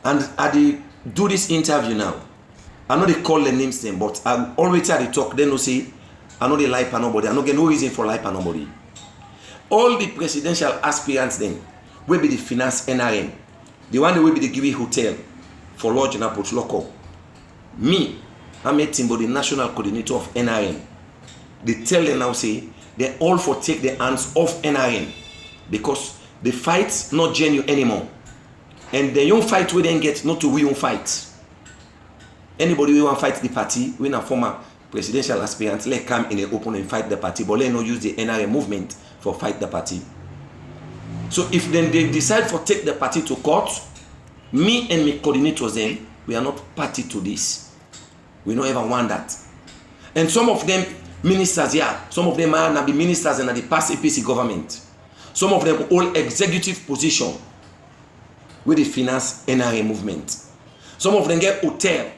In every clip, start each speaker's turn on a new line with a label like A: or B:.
A: And I dey do this interview now. I know they call the names them, but I always try to talk. They no say I know they lie for nobody. I no get no reason for lie for nobody. All the presidential aspirants then will be the finance NRM. The one that will be the give hotel for lodge in Port Local. Me, I'm a Timbo, the national coordinator of NRM. They tell them now say they all for take their hands off NRM because the fight's not genuine anymore. And the young fight we then get not to we won't fight. Anybody who want fight the party, when a former presidential aspirant, let come in the open and fight the party, but let not use the NRM movement for fight the party. So if then they decide for take the party to court, me and my coordinators then, we are not party to this. We don't ever want that. And some of them ministers, yeah, some of them are be ministers in the past APC government. Some of them hold executive position with the finance NRA movement. Some of them get hotel,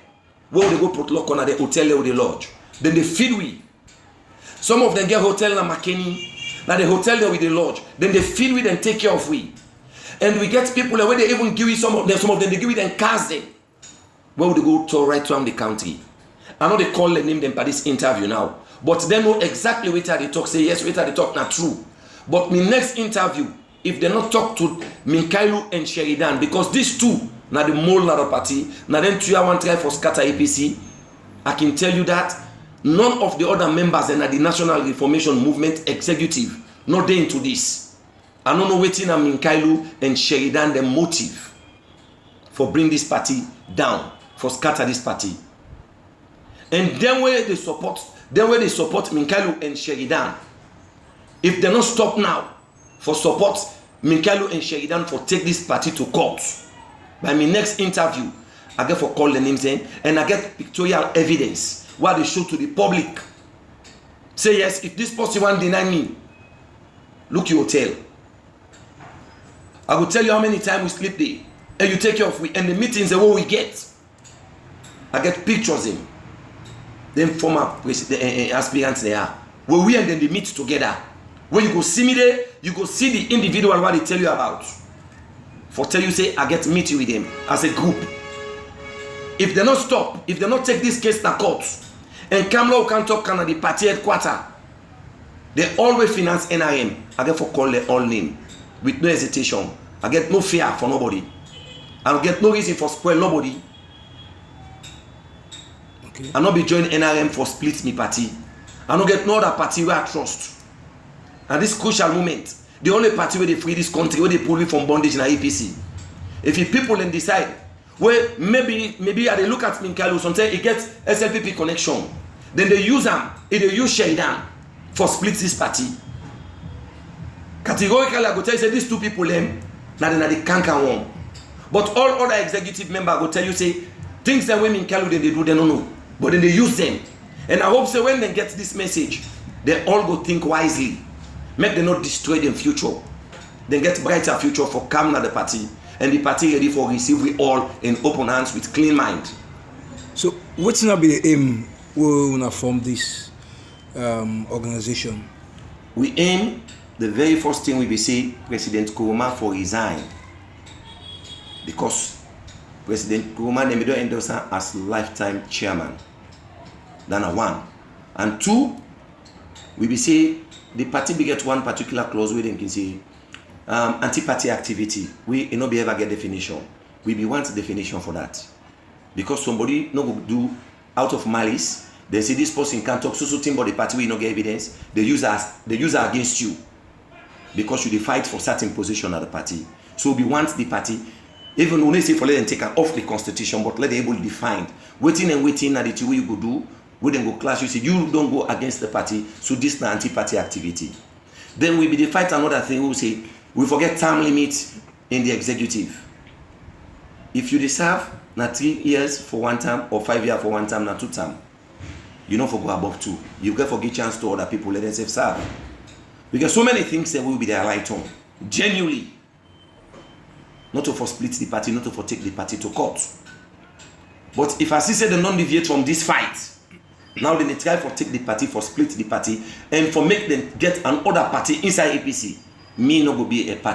A: where they go put lock on the hotel or the lodge. Then they feed we. Some of them get hotel na Makeni, na the hotel there with the lodge. Then they feed we and take care of we. And we get people where they even give you some of them they give you them cars them. Where would they go to right around the country? I know they call the name them by this interview now. But they know exactly what they talk. Say yes, what they talk not true. But my next interview, if they not talk to Minkailu and Sheridan, because these two, now the mole na the party, now then 3 1 try for scatter APC, I can tell you that none of the other members in the National Reformation Movement executive not there into this. I don't know waiting on Minkailu and Sheridan the motive for bring this party down, for scatter this party. And then where they support Minkailu and Sheridan, if they not stop now for support Minkailu and Sheridan for take this party to court, by my next interview, I get for call the names in and I get pictorial evidence what they show to the public. Say yes, if this person want deny me, look your hotel. I will tell you how many times we sleep there, and you take care of we and the meetings and what we get. I get pictures in. Them former aspirants they are. Where we and then they meet together. When you go see me there, you go see the individual what they tell you about. For tell you say I get meeting with them as a group. If they not stop, if they not take this case to court, and Kamla can talk at the party headquarters, they always finance NIM. I get for call the all name with no hesitation. I get no fear for nobody. I get no reason for spoil nobody. Okay. I not be join NRM for split me party. I not get no other party where I trust. At this crucial moment, the only party where they free this country, where they pull me from bondage in APC. If the people then decide, well, maybe they look at Minkailu, sometimes it gets SLPP connection. Then they use them, they use Sheridan for split this party. Categorically, I go tell you, say these two people them, now they can't one. But all other executive members go tell you, say, things that when Minkailu they do, they don't know. But then they use them. And I hope so when they get this message, they all go think wisely. Make them not destroy their future. Then get brighter future for Kamna the party. And the party ready for receive we all in open hands with clean mind.
B: So what's not be the aim we wanna form this organization?
A: We aim, the very first thing we be say President Nkrumah for resign. Because President Nkrumah they don't endorse her as lifetime chairman. That's one. And two, we be say the party be get one particular clause where they can say anti-party activity. We not be ever get definition. We be want definition for that. Because somebody no go do out of malice, they say this person can't talk so thing about the party we no get evidence, they use her against you. Because you fight for certain position at the party. So we want the party, even when they say for let them take off the constitution, but let them able to define waiting and waiting at the two you go do, we then go clash, you say you don't go against the party, so this is anti-party activity. Then we be the fight another thing, we will say we forget term limit in the executive. If you deserve na 3 years for one term or 5 years for one term, na 2 term, you know for go above 2. You get for give chance to other people, let them say serve. Because so many things that will be their right on. Genuinely. Not to for split the party, not to for take the party to court. But if I see say they non deviate from this fight, now they try for take the party, for split the party, and for make them get another party inside APC. Me no go be a party.